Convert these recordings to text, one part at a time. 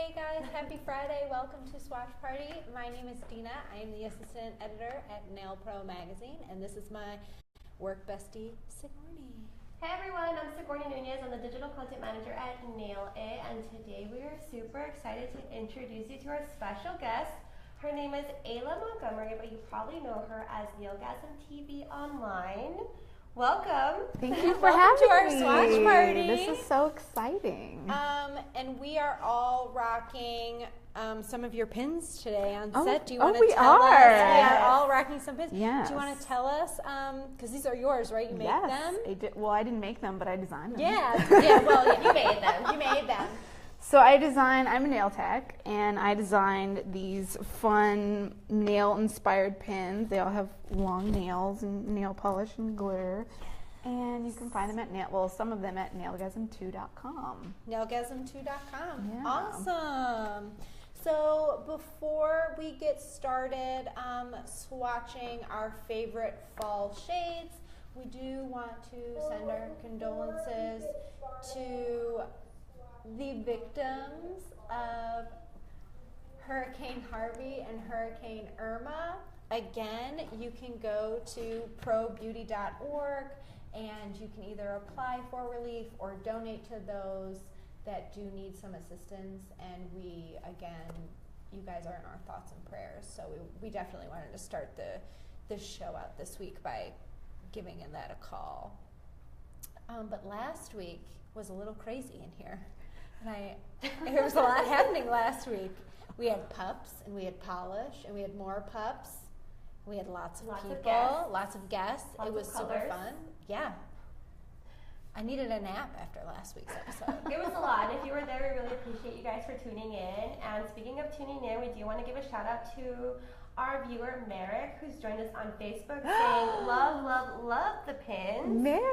Hey guys, happy Friday. Welcome to Swatch Party. My name is Dina. I am the assistant editor at Nail Pro Magazine, and this is my work bestie, Sigourney. Hey everyone, I'm Sigourney Nunez. I'm the digital content manager at Nail It, and today we are super excited to introduce you to our special guest. Her name is Ayla Montgomery, but you probably know her as Nailgasm TV Online. Welcome. Thank you for having to our me. Swatch Party. This is so exciting. And we are all rocking some of your pins today on set. Do you want to we tell are. us? We are all rocking some pins. Yes. Do you want to tell us? Because these are yours, right? You make them? Well, I didn't make them, but I designed them. Well, you made them. You made them. So I'm a nail tech, and I designed these fun nail-inspired pins. They all have long nails and nail polish and glitter. And you can find them at some of them at nailgasm2.com. Nailgasm2.com. Yeah. Awesome. So before we get started swatching our favorite fall shades, we do want to send our condolences to the victims of Hurricane Harvey and Hurricane Irma. Again, you can go to probeauty.org and you can either apply for relief or donate to those that do need some assistance. And you guys are in our thoughts and prayers. So we definitely wanted to start the show out this week by giving that a call. But last week was a little crazy in here. And there was a lot happening last week. We had pups, and we had polish, and we had more pups. We had lots of people, lots of guests. It was super fun. Yeah. I needed a nap after last week's episode. It was a lot, and if you were there, we really appreciate you guys for tuning in. And speaking of tuning in, we do want to give a shout out to our viewer, Merrick, who's joined us on Facebook saying, love, love, love the pins. Merrick!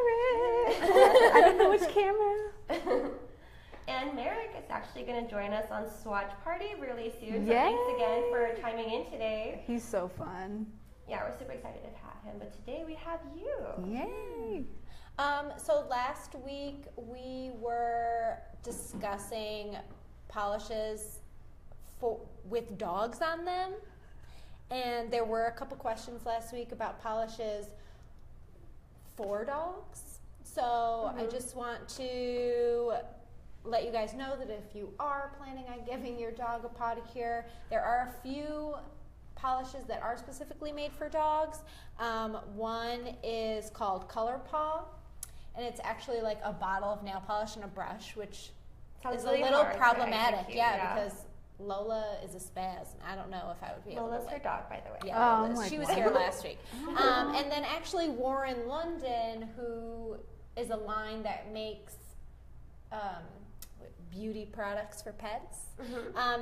I don't know which camera. And Merrick is actually going to join us on Swatch Party really soon. So Yay. thanks again for chiming in today. He's so fun. Yeah, we're super excited to have him. But today we have you. Yay! So last week we were discussing polishes with dogs on them. And there were a couple questions last week about polishes for dogs. So I just want to let you guys know that if you are planning on giving your dog a pedicure, there are a few polishes that are specifically made for dogs. One is called Color Paw, and it's actually like a bottle of nail polish and a brush, which is really a little hard to problematic. execute, Because Lola is a spaz, and I don't know if I would be able to. Lola's her dog, by the way. Yeah, she was here last week. And then actually Warren London, who is a line that makes beauty products for pets.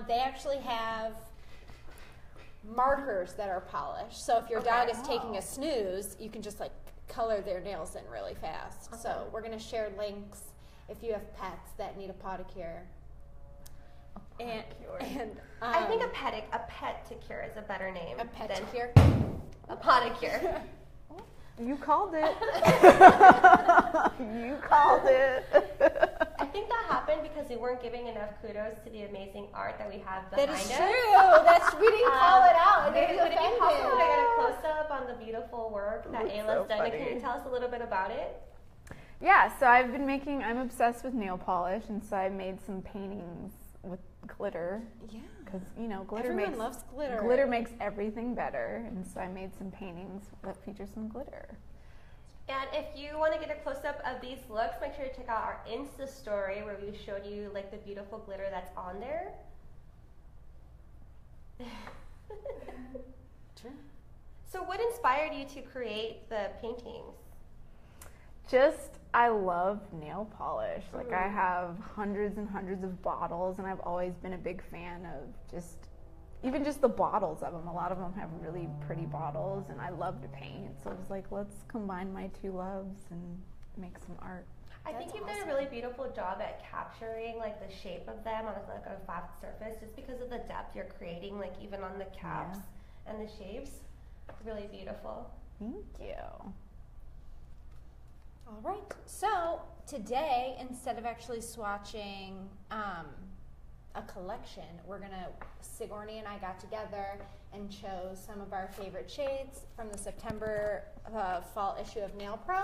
They actually have markers that are polished. So if your dog is taking a snooze, you can just like color their nails in really fast. So we're going to share links if you have pets that need a pedicure. And I think a pet-to-cure is a better name. A pet-to-cure? A pedicure. You called it. You called it. I think that happened because we weren't giving enough kudos to the amazing art that we have behind us. That is true. We didn't call it out. Would it be possible to get a close-up on the beautiful work that Ayla's done? Can you tell us a little bit about it? Yeah, so I'm obsessed with nail polish, and so I made some paintings with glitter. Yeah. Because, Everyone loves glitter. Glitter makes everything better, and so I made some paintings that feature some glitter. And if you want to get a close-up of these looks, make sure to check out our Insta story where we showed you like the beautiful glitter that's on there. True. So what inspired you to create the paintings? I love nail polish. Like I have hundreds and hundreds of bottles, and I've always been a big fan of even just the bottles of them. A lot of them have really pretty bottles, and I love to paint. So I was like, let's combine my two loves and make some art. I think you've done a really beautiful job at capturing like the shape of them on like a flat surface, just because of the depth you're creating, like even on the caps and the shapes. Really beautiful. Thank you. All right. So today, instead of actually swatching a collection. Sigourney and I got together and chose some of our favorite shades from the September fall issue of Nail Pro,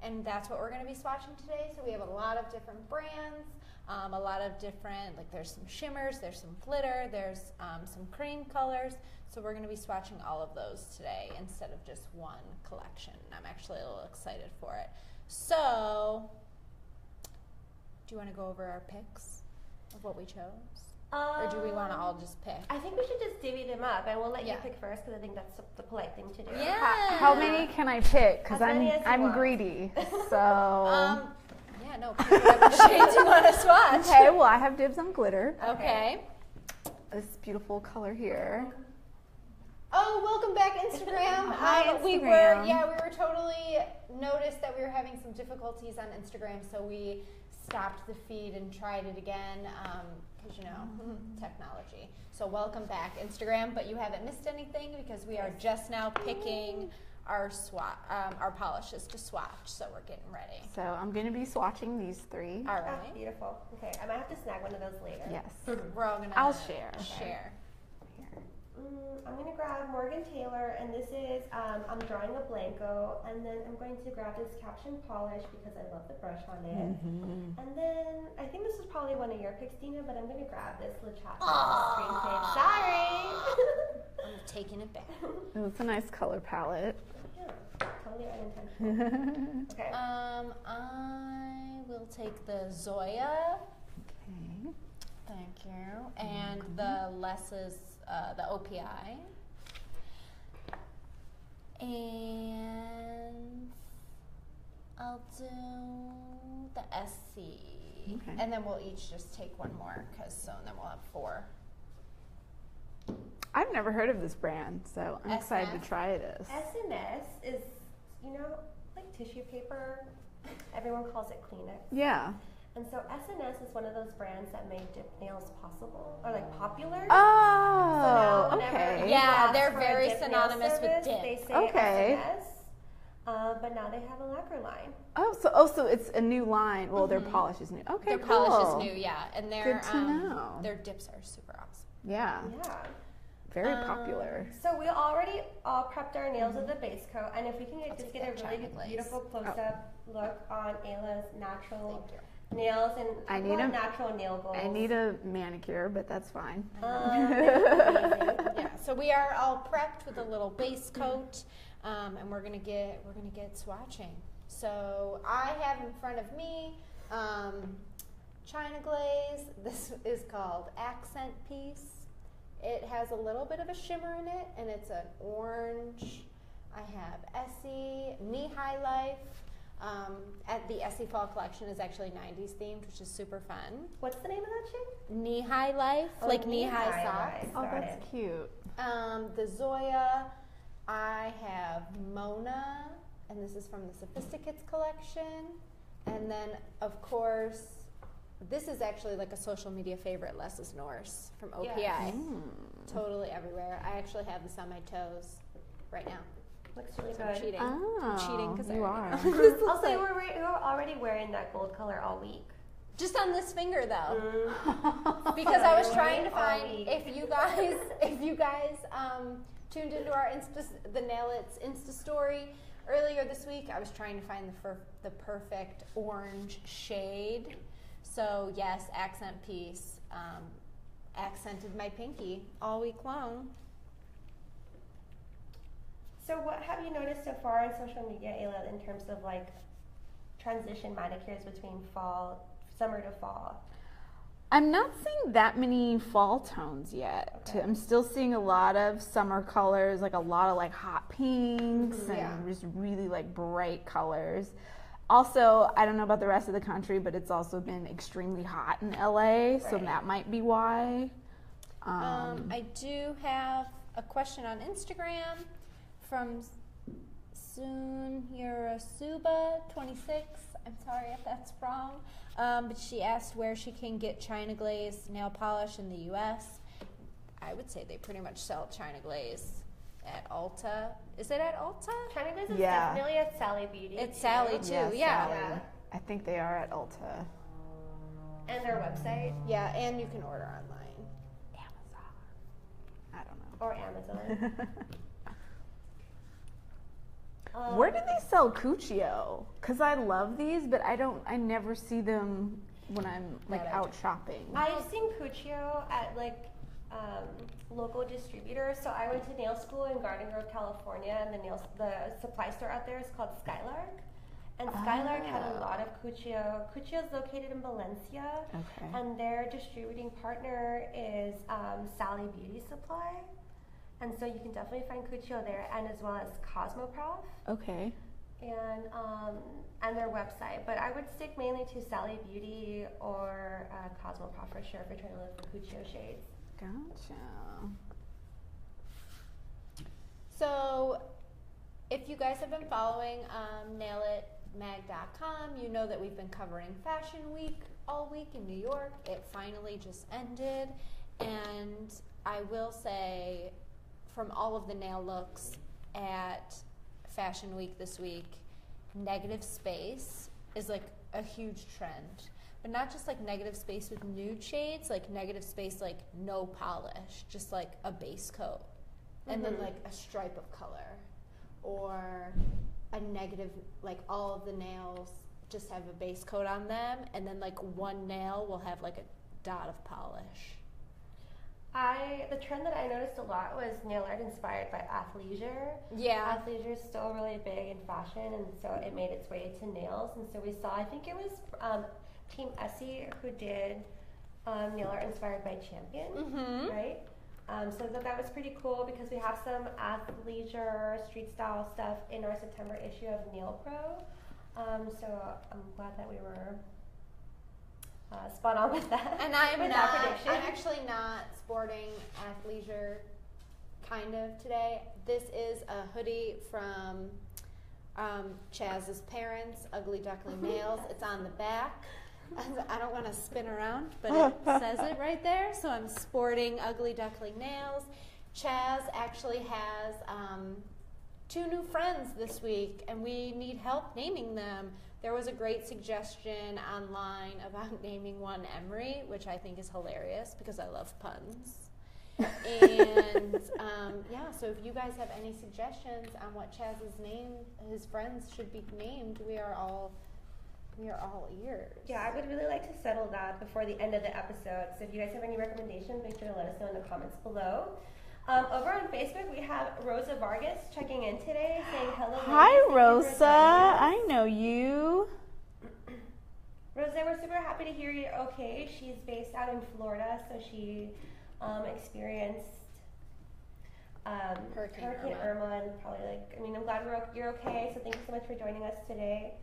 and that's what we're going to be swatching today. So we have a lot of different brands, a lot of different, like there's some shimmers, there's some glitter, there's some cream colors. So we're going to be swatching all of those today instead of just one collection. I'm actually a little excited for it. So, do you want to go over our picks of what we chose? Or do we want to all just pick? I think we should just divvy them up, and we'll let you Yeah. pick first because I think that's the polite thing to do. Yeah. How many can I pick? Because As many as you I'm want. greedy. So. Yeah, no, pick whatever shades you want to swatch. Okay, well, I have dibs on glitter. Okay. This beautiful color here. Oh, welcome back, Instagram. Hi, We Instagram. were totally noticed that we were having some difficulties on Instagram, so we stopped the feed and tried it again, because, technology. So welcome back, Instagram, but you haven't missed anything because we are just now picking our polishes to swatch, so we're getting ready. So I'm going to be swatching these three. All Oh, right. beautiful. Okay, I might have to snag one of those later. Yes. We're all gonna I'll share. Share. I'm going to grab Morgan Taylor, and this is, I'm drawing a Blanco, and then I'm going to grab this caption polish because I love the brush on it. Mm-hmm. And then, I think this was probably one of your picks, Dina, but I'm going to grab this Le Chapter screen page. Sorry! I'm taking it back. It's a nice color palette. Yeah, totally unintentional. Okay. I will take the Zoya. Okay. Thank you. And the the OPI. And I'll do the SC. Okay. And then we'll each just take one more, then we'll have 4. I've never heard of this brand, so I'm excited SF? to try this. S&S is, like tissue paper. Everyone calls it Kleenex. Yeah. And so S&S is one of those brands that made dip nails possible, or like popular. Oh, So now whenever okay. people Yeah, ask they're for a very dip nail synonymous with service, dip. They say Okay. S&S, but now they have a lacquer line. So it's a new line. Well, their polish is new. Okay, Their cool. polish is new, yeah. And Good to know. their dips are super awesome. Yeah, Yeah. very popular. So we already all prepped our nails with the base coat, and if we can I'll just take get a that really China Glaze. beautiful close-up look on Ayla's natural Thank you. nails and I need a- natural nail goals. I need a manicure, but that's fine. Amazing. Yeah, so we are all prepped with a little base coat, and we're gonna get swatching. So I have in front of me China Glaze. This is called Accent Piece. It has a little bit of a shimmer in it, and it's an orange. I have Essie, Knee High Life. At the Essie Fall Collection is actually 90s themed, which is super fun. What's the name of that shade? Knee High Life, like knee high socks. Life. Oh, Got that's it. cute. The Zoya, I have Mona, and this is from the Sophisticates collection. And then, of course, this is actually like a social media favorite, Less Norse from OPI. Yes. Totally everywhere. I actually have this on my toes right now. Looks really So I'm good. cheating. Oh, I'm cheating because you I are. already know. This looks Also, you like- were already wearing that gold color all week. just on this finger though. Mm. Because I was Sorry, trying to all find week. if you guys tuned into our the Nail It's Insta story earlier this week. I was trying to find the perfect orange shade. So yes, Accent Piece accented my pinky all week long. So what have you noticed so far on social media, Ayla, in terms of like transition manicures between summer to fall? I'm not seeing that many fall tones yet. Okay. I'm still seeing a lot of summer colors, like a lot of like hot pinks Yeah. and just really like bright colors. Also, I don't know about the rest of the country, but it's also been extremely hot in LA, so Right. that might be why. I do have a question on Instagram from Sunyurasuba26. I'm sorry if that's wrong. But she asked where she can get China Glaze nail polish in the U.S. I would say they pretty much sell China Glaze at Ulta. Is it at Ulta? China Glaze is Yeah. definitely at Sally Beauty. It's Sally too, Yes, yeah. Sally. Yeah. I think they are at Ulta. And their website. Yeah, and you can order online. Amazon. I don't know. Or Amazon. Where do they sell Cuccio? Because I love these, but I never see them when I'm like out shopping. I've seen Cuccio at like local distributors. So I went to nail school in Garden Grove, California, and the supply store out there is called Skylark. And Skylark had a lot of Cuccio. Cuccio is located in Valencia, and their distributing partner is Sally Beauty Supply. And so you can definitely find Cuccio there, and as well as Cosmoprof. Okay. And their website. But I would stick mainly to Sally Beauty or Cosmoprof for sure if you're trying to look for Cuccio shades. Gotcha. So, if you guys have been following nailitmag.com, you know that we've been covering Fashion Week all week in New York. It finally just ended, and I will say, from all of the nail looks at Fashion Week this week, negative space is like a huge trend. But not just like negative space with nude shades, like negative space like no polish, just like a base coat. And then like a stripe of color. Or a negative, like all of the nails just have a base coat on them, and then like one nail will have like a dot of polish. The trend that I noticed a lot was nail art inspired by athleisure. Yeah. Athleisure is still really big in fashion, and so it made its way to nails. And so we saw, I think it was Team Essie who did nail art inspired by Champion, right? So I thought that was pretty cool because we have some athleisure, street style stuff in our September issue of Nail Pro. So I'm glad that we were spot on with that. And I'm with that prediction. I'm actually not sporting athleisure kind of today. This is a hoodie from Chaz's parents, Ugly Duckling Nails. It's on the back. I don't want to spin around, but it says it right there. So I'm sporting Ugly Duckling Nails. Chaz actually has 2 new friends this week, and we need help naming them. There was a great suggestion online about naming one Emery, which I think is hilarious because I love puns. And yeah, so if you guys have any suggestions on what Chaz's name, his friends should be named, we are all ears. Yeah, I would really like to settle that before the end of the episode. So if you guys have any recommendations, make sure to let us know in the comments below. Over on Facebook, we have Rosa Vargas checking in today, saying hello. Hi, Rosa. I know you. Rosa, we're super happy to hear you're okay. She's based out in Florida, so she experienced Hurricane Irma, and probably I'm glad you're okay. So thank you so much for joining us today.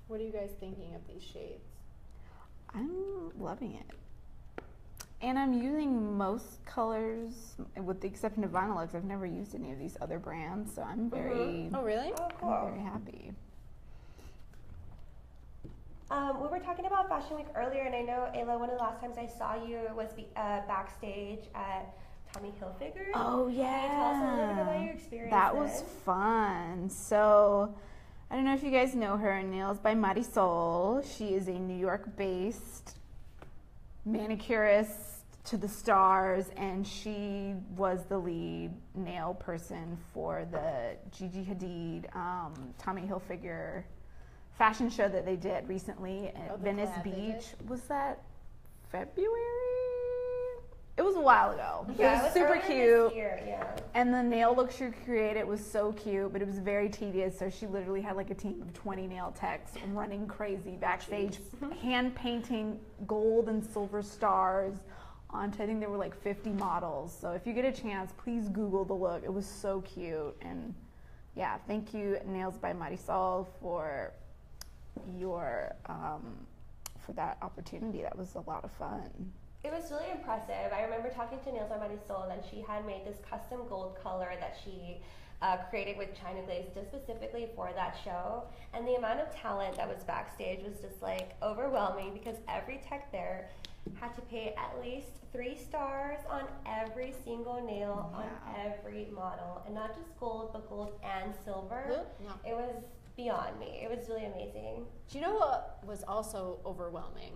What are you guys thinking of these shades? I'm loving it. And I'm using most colors, with the exception of Vinylux. I've never used any of these other brands, so I'm very, Oh, really? Oh, cool. I'm very happy. We were talking about Fashion Week earlier, and I know, Ayla, one of the last times I saw you was backstage at Tommy Hilfiger. Oh, yeah. Can you tell us a little bit about your experience? That was fun. So, I don't know if you guys know her, Nails by Marisol. She is a New York-based manicurist to the stars, and she was the lead nail person for the Gigi Hadid, Tommy Hilfiger fashion show that they did recently at Venice Beach. Was that February? It was a while ago. Yeah, it was super cute. This year, yeah. And the nail look she created was so cute, but it was very tedious. So she literally had like a team of 20 nail techs running crazy backstage, hand painting gold and silver stars onto, I think there were like 50 models. So if you get a chance, please Google the look. It was so cute. And yeah, thank you, Nails by Marisol, for your for that opportunity. That was a lot of fun. It was really impressive. I remember talking to Nails by Marisol, and she had made this custom gold color that she created with China Glaze just specifically for that show. And the amount of talent that was backstage was just like overwhelming, because every tech there had to pay at least 3 stars on every single nail on every model, and not just gold, but gold and silver. No. It was beyond me. It was really amazing. Do you know what was also overwhelming?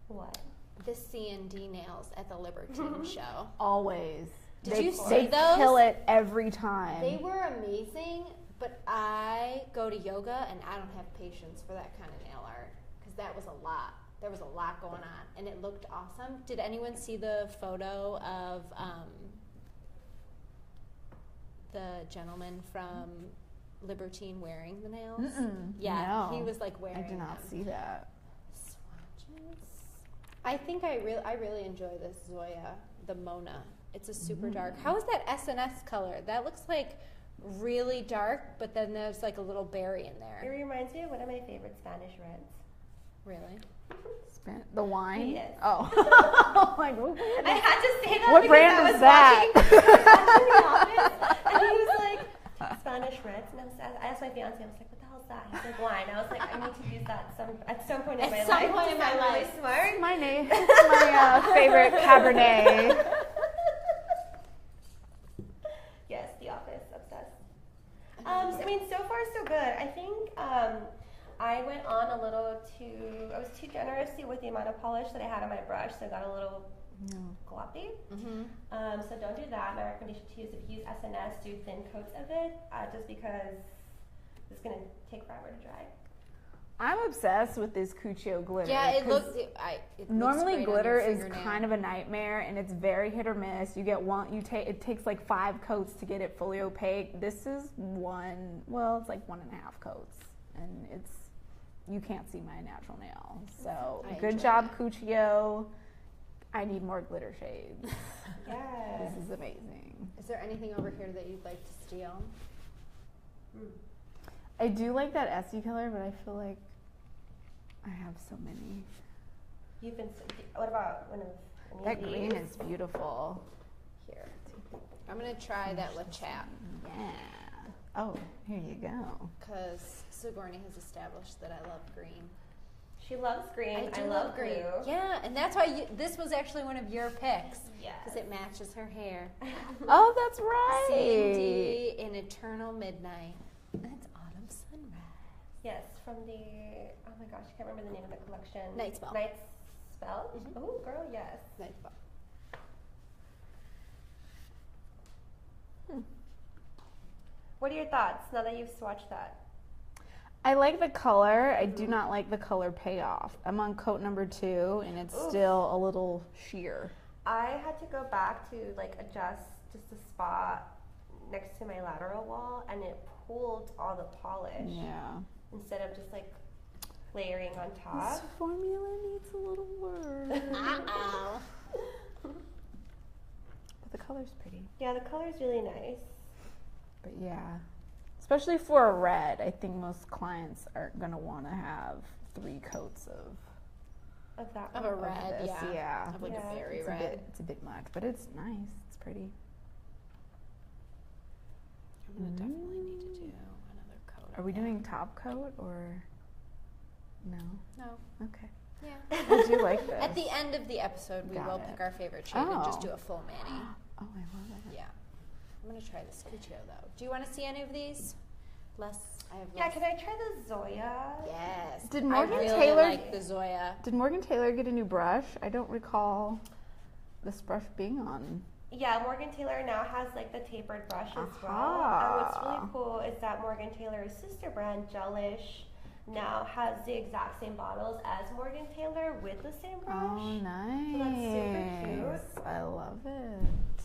What? The C&D nails at the Libertine show. Always. Did you see They those? kill it every time. They were amazing, but I go to yoga and I don't have patience for that kind of nail art because that was a lot. There was a lot going on, and it looked awesome. Did anyone see the photo of the gentleman from Libertine wearing the nails? Yeah, no. he was like wearing I did not them. see that. Swatches. I think I really enjoy this Zoya, the Mona. It's a super dark. How is that SNS color? That looks like really dark, but then there's like a little berry in It there. reminds me of one of my favorite Spanish reds. Really? The wine? Yes. Oh. Like, I had to say that what because brand I is was that? watching the office, and he was like, Spanish reds. And I asked my fiance, I was like, what the hell is that? He's like, wine. I was like, I need to use that at some point in my life. At some point in my I'm really life. smart. My name. My favorite Cabernet. Yes, The Office, obsessed. I mean, so far so good. I think I went on a little I was too generous with the amount of polish that I had on my brush, so I got a little gloppy. So don't do that. My recommendation to you is if you use SNS, do thin coats of it, just because it's going to take forever to dry. I'm obsessed with this Cuccio glitter. Yeah, it 'cause looks. It normally looks great glitter on your is fingernail. kind of a nightmare, and it's very hit or miss. You get one, it takes like 5 coats to get it fully opaque. This is one. Well, it's like 1.5 coats, and you can't see my natural nail. So I good enjoy job, that. Cuccio. I need more glitter shades. Yes. This is amazing. Is there anything over here that you'd like to steal? I do like that Essie color, but I feel like I have so many. What about one of That these? green is beautiful. Here. I'm going to try that Le Chap Yeah. Oh, here you go. because Sigourney has established that I love green. She loves green. I do love green. blue. Yeah, and that's why this was actually one of your picks. Yes. Because it matches her hair. Oh, that's right. C&D in Eternal Midnight. That's Autumn Sunrise. Yes, from the, oh my gosh, I can't remember the name of the collection. Night Spell. Night Spell? Mhm. Oh, girl, yes. Night Spell. What are your thoughts now that you've swatched that? I like the color. I do not like the color payoff. I'm on coat number 2, and it's still a little sheer. I had to go back to adjust just a spot next to my lateral wall, and it pulled all the polish Yeah. instead of just layering on This top. formula needs a little work. Uh-oh. But the color's pretty. Yeah, the color's really nice. But yeah. Especially for a red, I think most clients aren't going to want to have 3 coats Of that Of one. a red, this, yeah. yeah. Of like Yeah. a berry It's red. it's a bit much, but it's nice. It's pretty. I'm going to definitely need to do another coat. Are we doing top coat or no? No. Okay. Yeah. I do like this. At the end of the episode, we Got will it. pick our favorite shade and just Oh. do a full mani. Oh, I love it. Yeah. I'm going to try this Cuccio, though. Do you want to see any of these? I have Yeah, less. can I try the Zoya? Yes. Did Morgan I really Taylor- like the Zoya. Did Morgan Taylor get a new brush? I don't recall this brush being on. Yeah, Morgan Taylor now has the tapered brush as well. Aha. And what's really cool is that Morgan Taylor's sister brand, Gelish, now has the exact same bottles as Morgan Taylor with the same brush. Oh, nice. that's super cute. I love it.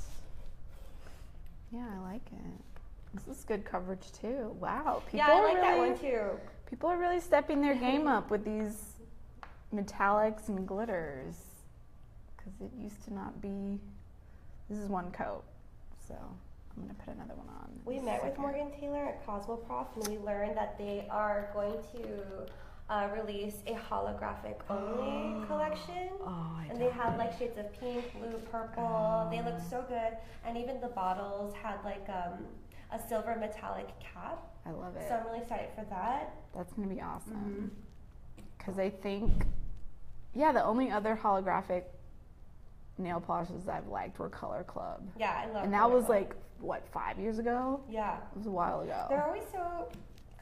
Yeah, I like it. This is good coverage too. Wow. People Yeah, I are like that really- one too. People are really stepping their game up with these metallics and glitters, because it used to not be. This is one coat, so I'm gonna put another one on. We in a met with second. Morgan Taylor at Cosmoprof, and we learned that they are going to release a holographic only collection. Oh, I And they had shades of pink, blue, purple. They looked so good, and even the bottles had a silver metallic cap. I love it. So I'm really excited for that. That's gonna be awesome. Mm-hmm. Because I think, yeah, the only other holographic nail polishes I've liked were Color Club, Yeah, I love. and that Color was Club. what, 5 years ago? Yeah, It was a while ago. they're always so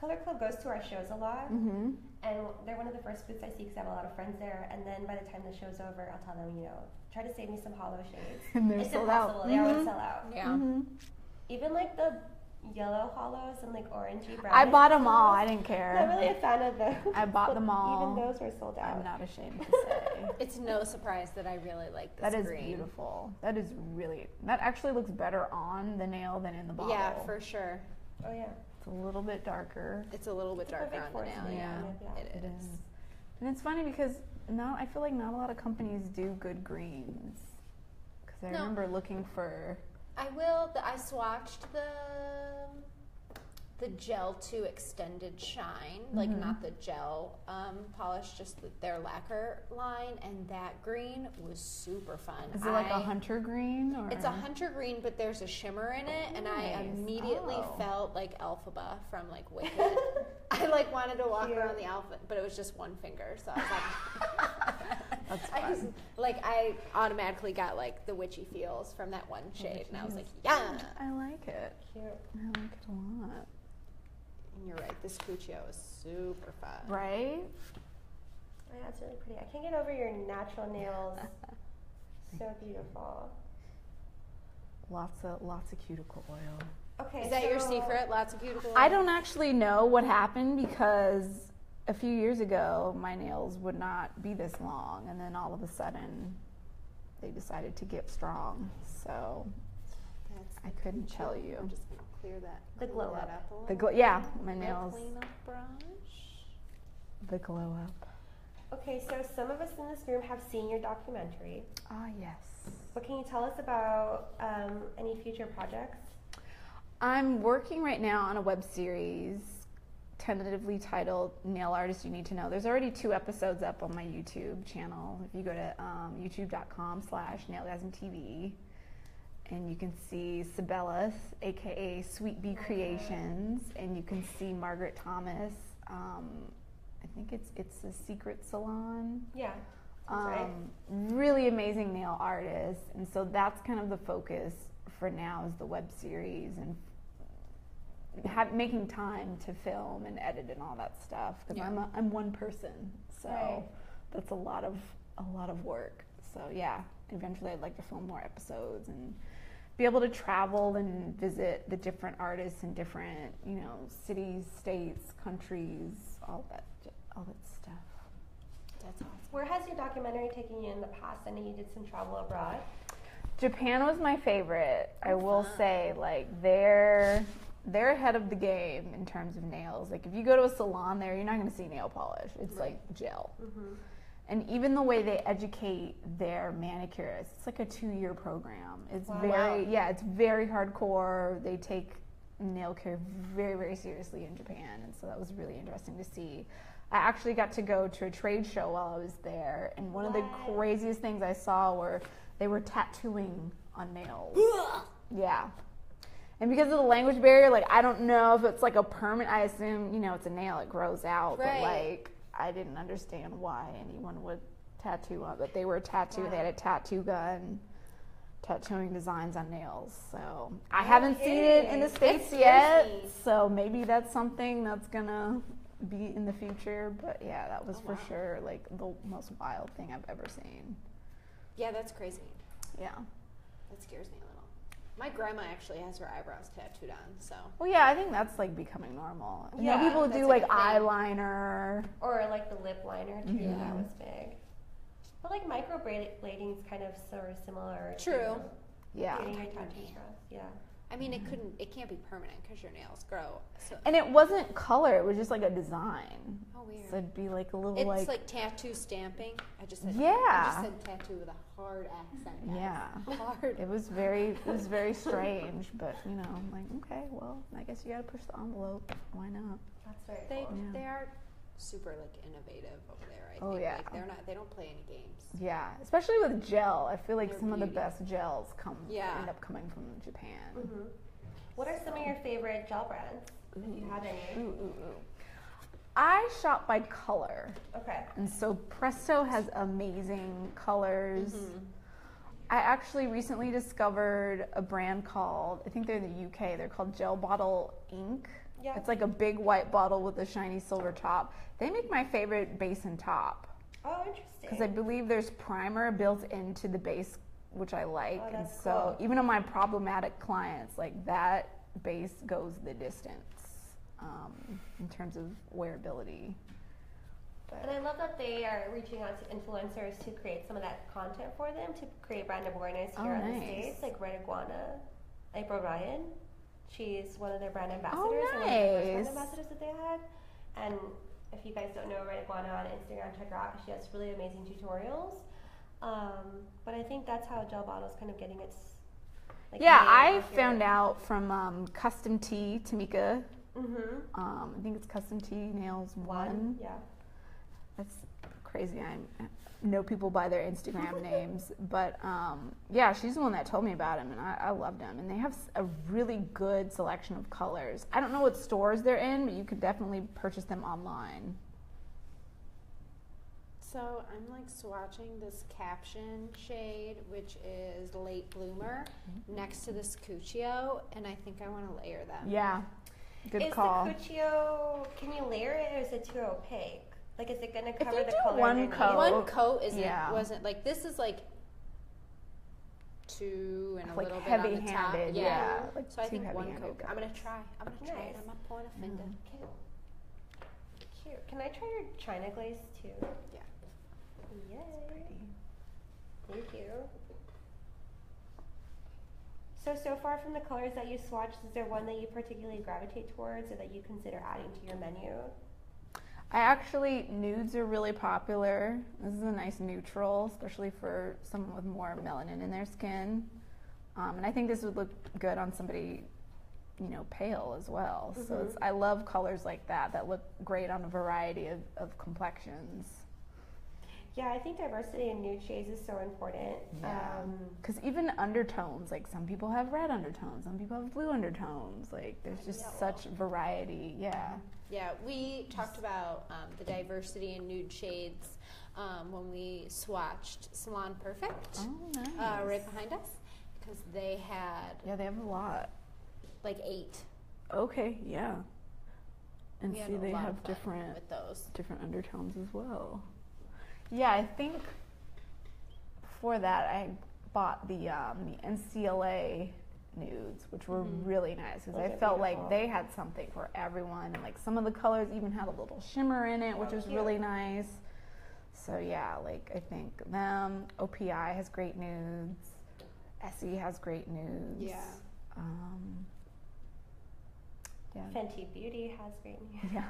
Color Club goes to our shows a lot, Mm-hmm. and they're one of the first booths I see because I have a lot of friends there. And then by the time the show's over, I'll tell them, try to save me some hollow shades. And they're It's sold impossible. out. They always sell out. Yeah. Mm-hmm. Even like the yellow hollows and like orangey brown. I bought them all. I didn't care. Not really a fan of those. I bought them all. Even those were sold out. I'm not ashamed to say. It's no surprise that I really like this That is green. beautiful. That is really, that actually looks better on the nail than in the bottle. Yeah, for sure. Oh yeah. It's a little bit darker. It's a little bit It's a darker perfect on the force nail. nail, Yeah, yeah. it is. And it's funny because I feel like not a lot of companies do good greens. Because I No. remember looking for, I swatched the gel 2 extended shine, like Mhm. not the gel polish, just their lacquer line, and that green was super fun. is it like a hunter green? Or? It's a hunter green, but there's a shimmer in it, and I Nice. immediately Oh. felt like Elphaba from like Wicked. I like wanted to walk Cute. around the outfit, but it was just one finger, so I was like, That's I just, fun. I automatically got like the witchy feels from that one shade, and I was like, yeah. I like it. Cute. I like it a lot. And you're right, this Cuccio is super fun. Right? Oh yeah, it's really pretty. I can't get over your natural nails. So beautiful. Lots of cuticle oil. Okay. Is that your so- secret? Lots of cuticle oil? I don't actually know what happened because a few years ago my nails would not be this long, and then all of a sudden they decided to get strong. So That's I couldn't Cuccio. tell you. I'm just gonna clear that. The clean glow that up. up a The little. yeah, my Real nails, cleanup brush. the glow up. Okay, so some of us in this room have seen your documentary. Ah yes. What can you tell us about any future projects? I'm working right now on a web series tentatively titled Nail Artist You Need to Know. There's already 2 episodes up on my YouTube channel. If you go to youtube.com/nailgasmtv, and you can see Sabella, aka Sweet Bee Creations, and you can see Margaret Thomas. I think it's a secret salon. Yeah. That's right. Really amazing nail artist, and so that's kind of the focus for now, is the web series and making time to film and edit and all that stuff, because Yeah. I'm one person, so Right. that's a lot of work. So yeah, eventually I'd like to film more episodes and be able to travel and visit the different artists in different cities, states, countries, all that stuff. That's awesome. Where has your documentary taken you in the past? I know you did some travel abroad. Japan was my favorite. I Oh, will fun. say, like, they're ahead of the game in terms of nails. Like, if you go to a salon there, you're not going to see nail polish. It's Right. like gel. Mm-hmm. And even the way they educate their manicurists, it's like a 2-year program. It's Wow. it's very hardcore. They take nail care very, very seriously in Japan, and so that was really interesting to see. I actually got to go to a trade show while I was there, and one of the What? craziest things I saw were they were tattooing on nails. Yeah. And because of the language barrier, like, I don't know if it's like a permanent, I assume, it's a nail, it grows out, Right. but like, I didn't understand why anyone would tattoo on, but they were tattooed, they had a tattoo gun, tattooing designs on nails, so I haven't seen it in the States That yet, scares me. so maybe that's something that's gonna be in the future, but yeah, that was Oh, for wow. sure, like, the most wild thing I've ever seen. Yeah, that's crazy. Yeah. That scares me a little. My grandma actually has her eyebrows tattooed on, so. Well, yeah, I think that's like becoming normal. Yeah, people that's do like like a thing. eyeliner. Or like the lip liner too. Mhm. That was big. But like microblading is kind of sort of similar. True. To Yeah. getting your Tiny tattoos nail. crossed. Yeah. I mean, it can't be permanent because your nails grow. So. And it wasn't color, it was just like a design. Oh, weird. So it'd be like a little It's like, like tattoo stamping. I just said tattoo with a hard accent. Guys. yeah. Hard. It was very strange, but I'm like, okay, well, I guess you gotta push the envelope. Why not? That's very They cool. Yeah. they are super like innovative over there. I Oh, think. yeah. Like they don't play any games. Yeah, especially with gel. I feel like They're some of the beauty. best gels Yeah. end up coming from Japan. Mm-hmm. What are some of your favorite gel brands? If you have any. Ooh. I shop by color. Okay. And so Presto has amazing colors. Mm-hmm. I actually recently discovered a brand called, I think they're in the UK, they're called Gel Bottle Ink. Yeah. It's like a big white bottle with a shiny silver top. They make my favorite base and top. Oh, interesting. Because I believe there's primer built into the base, which I like. Oh, and that's so cool. even on my problematic clients, like that base goes the distance in terms of wearability. And I love that they are reaching out to influencers to create some of that content for them to create brand awareness here in the States, like Red Iguana, April Ryan. She's one of their brand ambassadors, and one of the first brand ambassadors that they had. And if you guys don't know Red Iguana on Instagram, check her out. She has really amazing tutorials. But I think that's how gel bottle is kind of getting its. Like, I found out from Custom Tea, Tamika. I think it's Custom Tea Nails One. Yeah. That's crazy. I know people by their Instagram names, but she's the one that told me about him, and I loved him. And they have a really good selection of colors. I don't know what stores they're in, but you could definitely purchase them online. So I'm like swatching this caption shade, which is Late Bloomer, next to this Cuccio, and I think I want to layer them. Yeah, good call. Is the Cuccio, can you layer it, or is it too opaque? Like, is it going to cover the color? One coat wasn't like, this is like 2 and a like little bit on the top. heavy-handed, like so I think one heavy-handed coat. goes. I'm gonna try. Nice. I'm not pulling a finger. Cute. Can I try your China Glaze too? Yeah. Yay. Thank you. So far from the colors that you swatched, is there one that you particularly gravitate towards or that you consider adding to your menu? Nudes are really popular. This is a nice neutral, especially for someone with more melanin in their skin. And I think this would look good on somebody, pale as well. So I love colors like that look great on a variety of complexions. Yeah, I think diversity in nude shades is so important. Yeah. Because even undertones, like some people have red undertones, some people have blue undertones. Like there's just such variety. Yeah. Yeah, we talked about the diversity in nude shades when we swatched Salon Perfect. Oh, nice. Right behind us, because they had. Yeah, they have a lot. Like 8. Okay, yeah. And we see, they have different undertones as well. Yeah, I think before that I bought the NCLA nudes, which were really nice because I felt like they had something for everyone, and like some of the colors even had a little shimmer in it, which was really nice. So yeah, like I think them. OPI has great nudes. Essie has great nudes. Yeah. Fenty Beauty has great nudes. Yeah.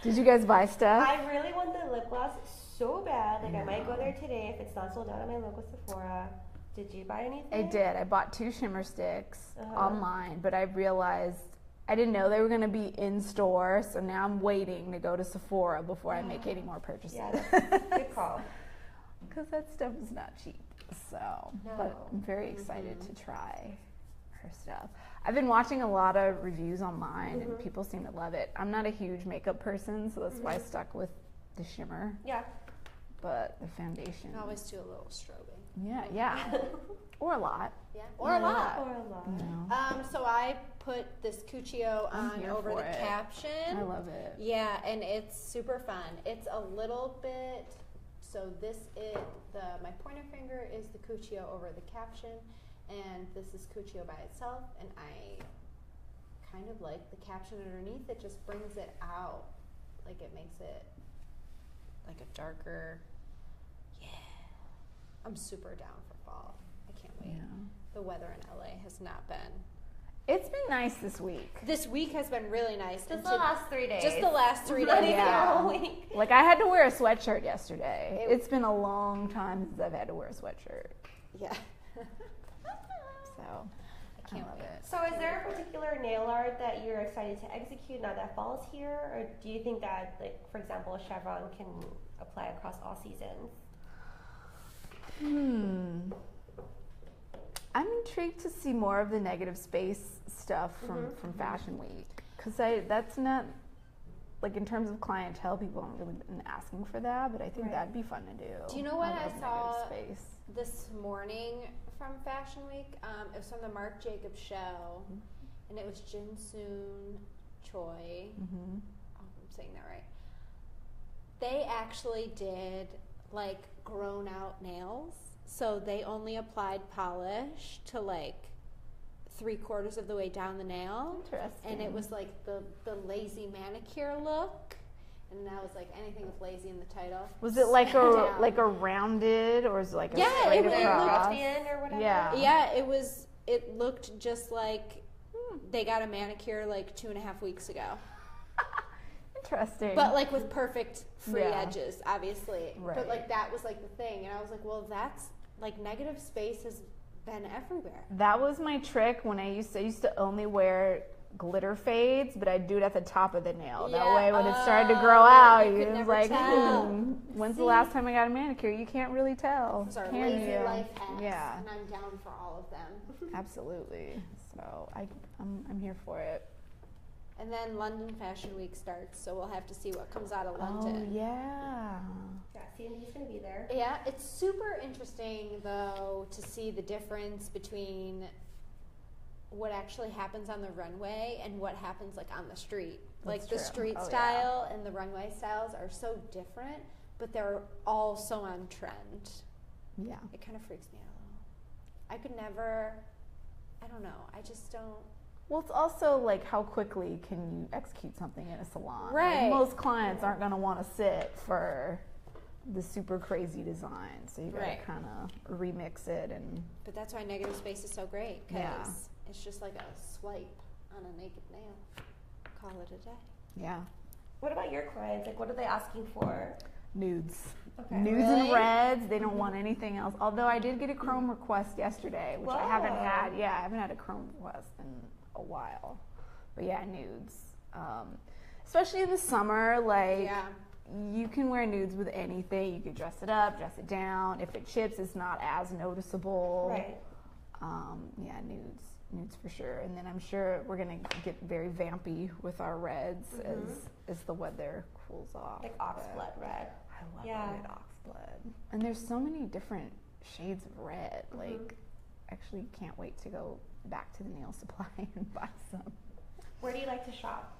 Did you guys buy stuff? I really want the lip gloss so bad. Like I might go there today if it's not sold out at my local Sephora. Did you buy anything? I did. I bought 2 shimmer sticks online, but I realized I didn't know they were going to be in store, so now I'm waiting to go to Sephora before I make any more purchases. Yeah, that's a good call. Because that stuff is not cheap. So, but I'm very excited to try her stuff. I've been watching a lot of reviews online, and people seem to love it. I'm not a huge makeup person, so that's why I stuck with the shimmer. Yeah. But the foundation. I always do a little strobing. Yeah. Or a lot. Yeah. Or a lot. No. So I put this Cuccio on over the caption. I love it. Yeah, and it's super fun. It's a little bit. So this is my pointer finger is the Cuccio over the caption, and this is Cuccio by itself. And I kind of like the caption underneath. It just brings it out, like it makes it like a darker. Yeah, I'm super down for fall. I can't wait. Yeah. The weather in LA has not been. It's been nice this week. This week has been really nice. Just the last 3 days. Just the last 3 Not days. even Yeah. the whole week. Like I had to wear a sweatshirt yesterday. It's been a long time since I've had to wear a sweatshirt. Yeah. So I can't love wait. it. So is there a particular nail art that you're excited to execute now that fall's here? Or do you think that, like, for example, a chevron can apply across all seasons? I'm intrigued to see more of the negative space stuff from Fashion Week. Because that's not, like in terms of clientele, people haven't really been asking for that, but I think that'd be fun to do. Do you know what I saw space. this morning from Fashion Week? It was from the Marc Jacobs show, and it was Jinsoon Choi. Mm-hmm. Oh, I'm saying that right. They actually did like grown out nails. So they only applied polish to like 3/4 of the way down the nail. Interesting. And it was like the lazy manicure look. And that was like anything with lazy in the title. Was it like down. a rounded, or is it like a Yeah, straight it across? Or whatever. Yeah. Yeah, it looked just like they got a manicure like 2.5 weeks ago. Interesting. But like with perfect free Yeah. edges, obviously. Right. But like that was like the thing. And I was like, well, that's like negative space has been everywhere. That was my trick when I used to only wear glitter fades, but I'd do it at the top of the nail. That Yeah. way when it started to grow out, You you could was never like, tell. when's the last time I got a manicure? You can't really tell. Those are can lazy you? life hacks. Yeah. And I'm down for all of them. Absolutely. So I'm here for it. And then London Fashion Week starts, so we'll have to see what comes out of Oh London. yeah. Yeah, C&D's gonna be there. Yeah, it's super interesting though to see the difference between what actually happens on the runway and what happens like on the street. Like That's the true. street Oh, style and the runway styles are so different, but they're all so on trend. Yeah. It kind of freaks me out a little. I could never, I don't know, I just don't. Well, it's also like how quickly can you execute something in a salon? Right. Like, most clients aren't going to want to sit for the super crazy design, so you got to Right. kind of remix it and. But that's why negative space is so great, because Yeah. it's just like a swipe on a naked nail. Call it a day. Yeah. What about your clients? Like, what are they asking for? Nudes. Okay. Nudes Really? and reds. They don't want anything else. Although I did get a chrome request yesterday, which I haven't Whoa. had. Yeah, I haven't had a chrome request in a while. But yeah, nudes. Especially in the summer, like Yeah. you can wear nudes with anything. You could dress it up, dress it down. If it chips, it's not as noticeable. Right. Yeah, nudes for sure. And then I'm sure we're gonna get very vampy with our reds as the weather cools off. Like But oxblood red. I love Yeah. a red oxblood. And there's so many different shades of red. Like, actually can't wait to go back to the nail supply and buy some. Where do you like to shop?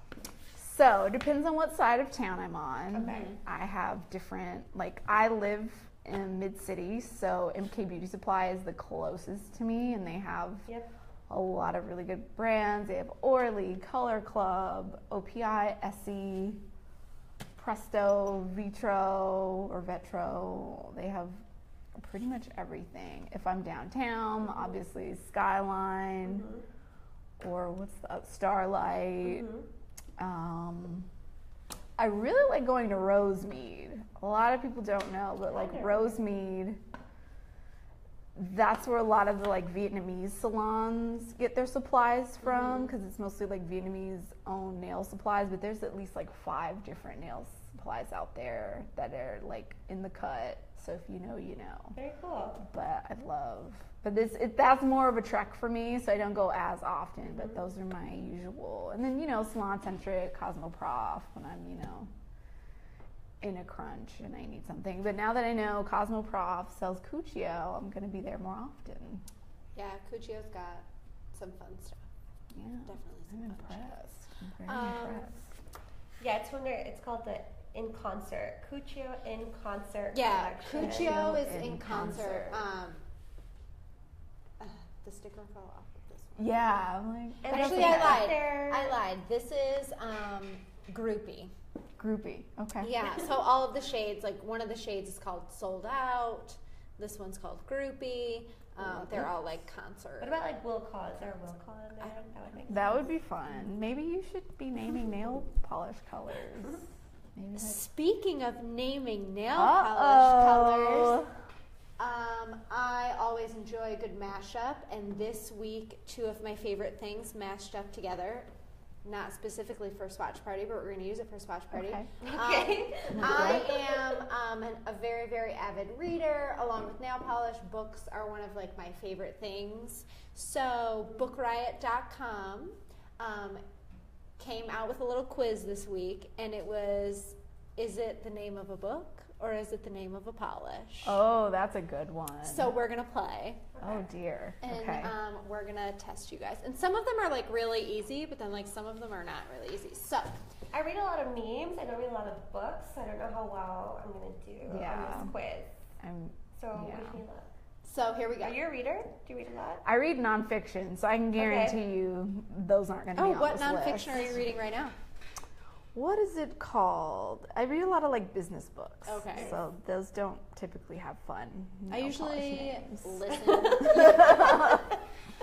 So it depends on what side of town I'm on. Okay. I have different, like I live in mid-city, so MK Beauty Supply is the closest to me, and they have Yep. a lot of really good brands. They have Orly, Color Club, OPI, Essie, Presto, Vetro. They have pretty much everything. If I'm downtown, obviously Skyline, or what's the Starlight. I really like going to Rosemead. A lot of people don't know, but like Rosemead, that's where a lot of the like Vietnamese salons get their supplies from, because it's mostly like Vietnamese owned nail supplies, but there's at least like 5 different nail supplies out there that are like in the cut. So if you know, you know. Very cool. But that's more of a trek for me, so I don't go as often, but those are my usual. And then, Salon Centric, Cosmoprof, when I'm, in a crunch and I need something. But now that I know Cosmoprof sells Cuccio, I'm going to be there more often. Yeah, Cuccio's got some fun stuff. Yeah. Definitely some I'm fun stuff. impressed. I'm very impressed. Yeah, it's called the In Concert. Cuccio In Concert Yeah, collection. Cuccio is In in concert. concert. The sticker fell off of this one. Yeah, I'm like, And Actually, they put I lied. their- I lied. This is groupie. groupie. Okay. Yeah, so all of the shades, like one of the shades is called Sold Out. This one's called Groupie. They're all like concert. What about like will call? Is there a will call in there? That would make sense. That would be fun. Maybe you should be naming nail polish colors. Maybe that's... Speaking of naming nail polish colors, I always enjoy a good mashup, and this week 2 of my favorite things mashed up together. Not specifically for Swatch Party, but we're going to use it for Swatch Party. Okay. Okay. I am a very, very avid reader. Along with nail polish, books are one of like my favorite things. So bookriot.com came out with a little quiz this week, and it was, is it the name of a book or is it the name of a polish? Oh, that's a good one. So we're gonna play. Oh dear. And Okay. we're gonna test you guys. And some of them are like really easy, but then like some of them are not really easy. So I read a lot of memes. I don't read a lot of books. So I don't know how well I'm gonna do on this quiz. So wish me luck. So here we go. Are you a reader? Do you read a lot? I read nonfiction, so I can guarantee you those aren't going to be on what this nonfiction list. are you reading right now? What is it called? I read a lot of like business books. Okay. So those don't typically have fun. I usually listen.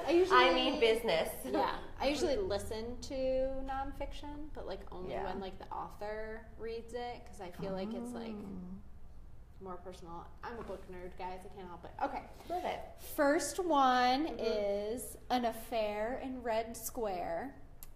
I mean business. Yeah, I usually listen to nonfiction, but like only Yeah. when like the author reads it, because I feel like it's like more personal. I'm a book nerd, guys. I can't help it. Okay. Love it. First one is An Affair in Red Square.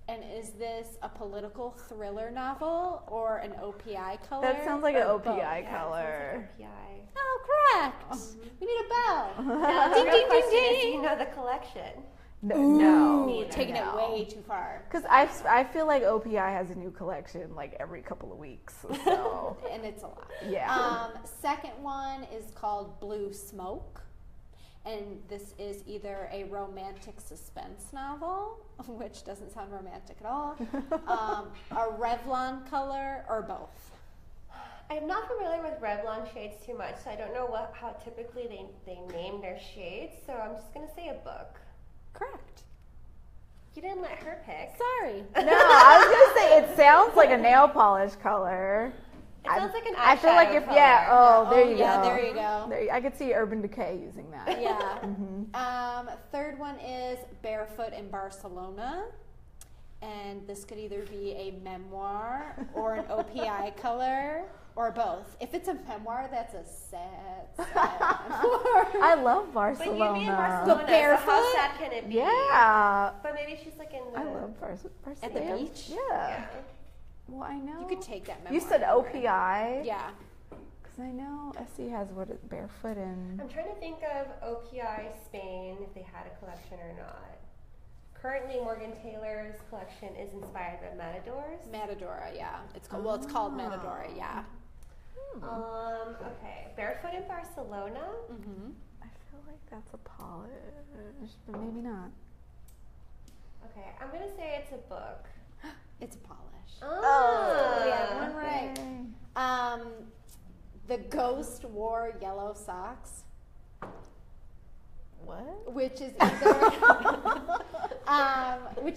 And is this a political thriller novel or an OPI color? That sounds like an or OPI both? color. Yeah, it sounds like OPI. Oh, correct. We need a bell. Now, the Ding, real ding, question ding, is, do ding. you know the collection? No. Ooh, taking it No. way too far. Because I feel like OPI has a new collection like every couple of weeks. So And it's a lot. yeah. Second one is called Blue Smoke. And this is either a romantic suspense novel, which doesn't sound romantic at all, a Revlon color, or both. I'm not familiar with Revlon shades too much, so I don't know how typically they name their shades, so I'm just going to say a book. Correct. You didn't let her pick. Sorry. No, I was gonna say it sounds like a nail polish color. It sounds like an eyeshadow I feel like if color. there you go. Yeah, there you go. I could see Urban Decay using that. Yeah. Third one is Barefoot in Barcelona. And this could either be a memoir or an OPI color or both. If it's a memoir, that's a sad memoir. I love But Barcelona. you'd be in Barcelona, But so barefoot? how sad can it be? Yeah. But maybe she's like in the... I love Barcelona. At the beach? Yeah. Yeah. Well, I know. You could take that memoir. You said anywhere. OPI? Yeah. Because I know Essie has barefoot in. I'm trying to think of OPI Spain, if they had a collection or not. Currently, Morgan Taylor's collection is inspired by Matadors. Matadora, yeah. It's called Matadora, yeah. Okay. Barefoot in Barcelona. Mm-hmm. I feel like that's a polish, but maybe not. Okay, I'm gonna say it's a book. It's a polish. Oh, yeah, one right. Yay. The Ghost wore yellow socks, What? which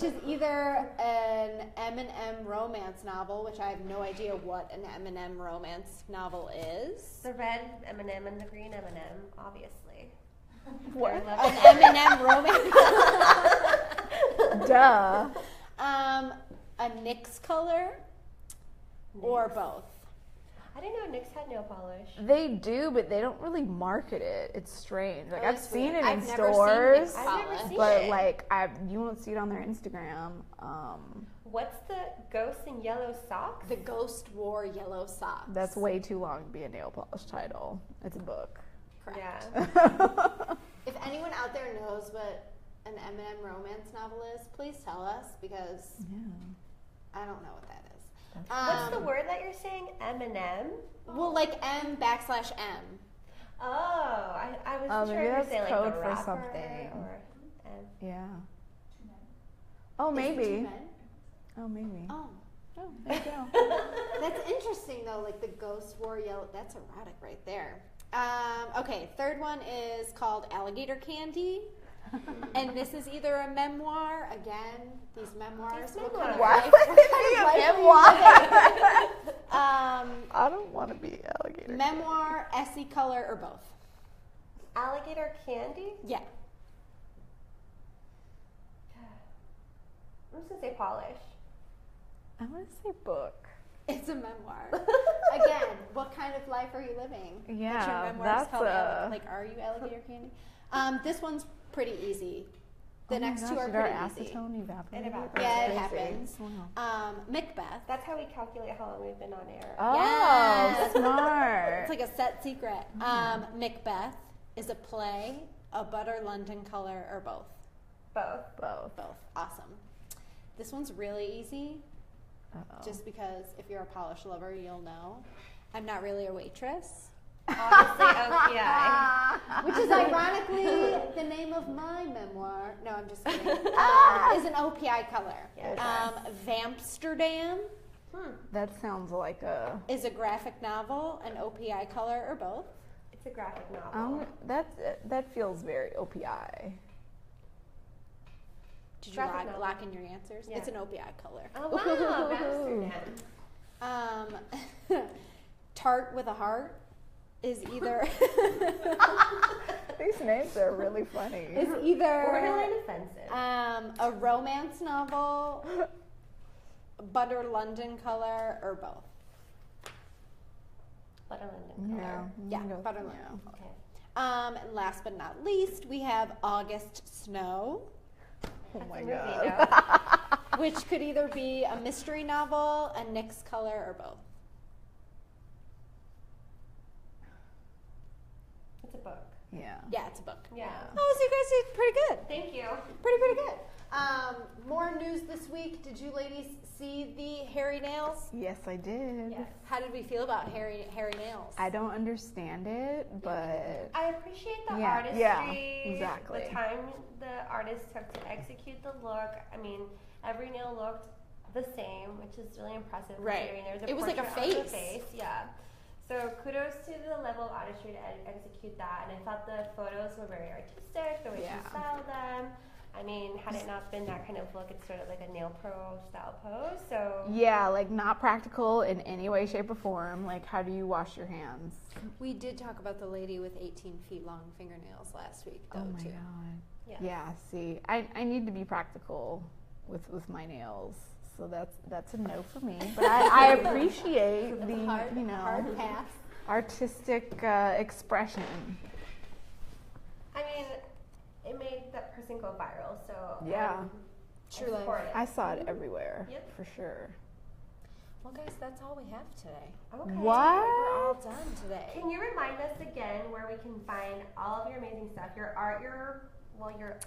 is either an M&M romance novel, which I have no idea what an M&M romance novel is. The red M&M and the green M&M, obviously. What? An M&M romance. Duh. A NYX color, or both. I didn't know NYX had nail polish. They do, but they don't really market it. It's strange. Like Oh, I've that's seen weird. it I've in never seen stores, NYX I've never polish. seen but it. like you won't see it on their Instagram. What's the ghost in yellow socks? The Ghost wore yellow socks. That's way too long to be a nail polish title. It's a book. correct. Yeah. If anyone out there knows what an M&M romance novel is, please tell us, because Yeah. I don't know what that is. What's the word that you're saying? M&M? Well, like M /M. Oh, I Oh, was sure maybe you were that's saying like code the for rapper something. or M. Yeah. Oh, Is it two maybe. men? Oh, maybe. Oh, Oh, there you go. that's interesting though. Like the Ghost wore yellow. That's erotic right there. Okay, third one is called Alligator Candy. And this is either a memoir, again, these memoirs. These what kind of memoirs. life- Why would what it kind be of a life are you memoir? living? I don't want to be alligator. Memoir, Essie color, or both? Alligator candy? Yeah. I'm just gonna say polish. I want to say book. It's a memoir. Again, what kind of life are you living? What's your Yeah, memoirs that's called? a- Like, are you alligator candy? This one's pretty easy. The Oh my next gosh, two are did our pretty easy. acetone evaporate? It evaporated. Yeah, it That's happens. crazy. Wow. Macbeth. That's how we calculate how long we've been on air. Oh, Yes. smart. It's like a set secret. Macbeth is a play, a butter London color, or both? Both. Both. Both. Awesome. This one's really easy, Uh-oh. just because if you're a polish lover, you'll know. I'm not really a waitress. Obviously, OPI. Which is ironically the name of my memoir. No, I'm just kidding. Is an OPI color. Yes. Vampsterdam That sounds like a. is a graphic novel, an OPI color, or both. It's a graphic novel. That feels very OPI. Did you Graphic novel. lock in your answers? Yeah. It's an OPI color. Oh wow, Amsterdam. Tart with a heart is either These names are really funny. is either Borderline offensive. a romance novel, Butter London color, or both. Butter London color. Yeah, I'm gonna go with- Butter yeah. London color. Okay. And last but not least, we have August Snow, Oh That's my a movie, god. though. which could either be a mystery novel, a NYX color, or both. It's a book. Yeah. Yeah, it's a book. Yeah. Oh, so you guys did pretty good. Thank you. Pretty good. More news this week. Did you ladies see the hairy nails? Yes, I did. Yes. How did we feel about hairy nails? I don't understand it, but I appreciate the Yeah, artistry. yeah, exactly. The time the artist took to execute the look. I mean, every nail looked the same, which is really impressive. Right. Considering there's It was like a portrait of the face. Yeah. So kudos to the level of artistry to execute that. And I thought the photos were very artistic, the way Yeah. she styled them. I mean, had it not been that kind of look, it's sort of like a nail pro style pose. So yeah, like not practical in any way, shape, or form. Like, how do you wash your hands? We did talk about the lady with 18 feet long fingernails last week, though, Oh my too. god. yeah. Yeah, see, I need to be practical with my nails, so that's a no for me. But I appreciate That's the a hard, hard pass. artistic expression. I mean, it made that person go viral. So Yeah. True I life. support it. I saw it everywhere, Yep. for sure. Well, guys, that's all we have today. Okay. What? We're all done today. Can you remind us again where we can find all of your amazing stuff? Your art, your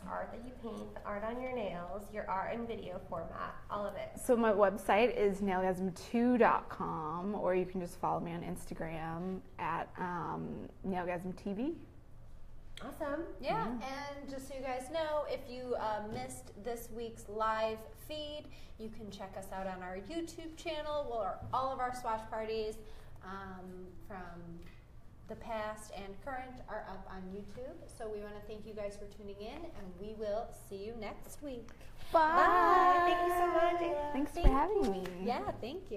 art that you paint, the art on your nails, your art in video format, all of it. So my website is nailgasm2.com, or you can just follow me on Instagram at nailgasmtv. Awesome. Yeah, Mm-hmm. and just so you guys know, if you missed this week's live feed, you can check us out on our YouTube channel, where all of our swatch parties from the past and current are up on YouTube. So we want to thank you guys for tuning in, and we will see you next week. Bye. Thank you so much. Thanks for having me. Yeah, thank you.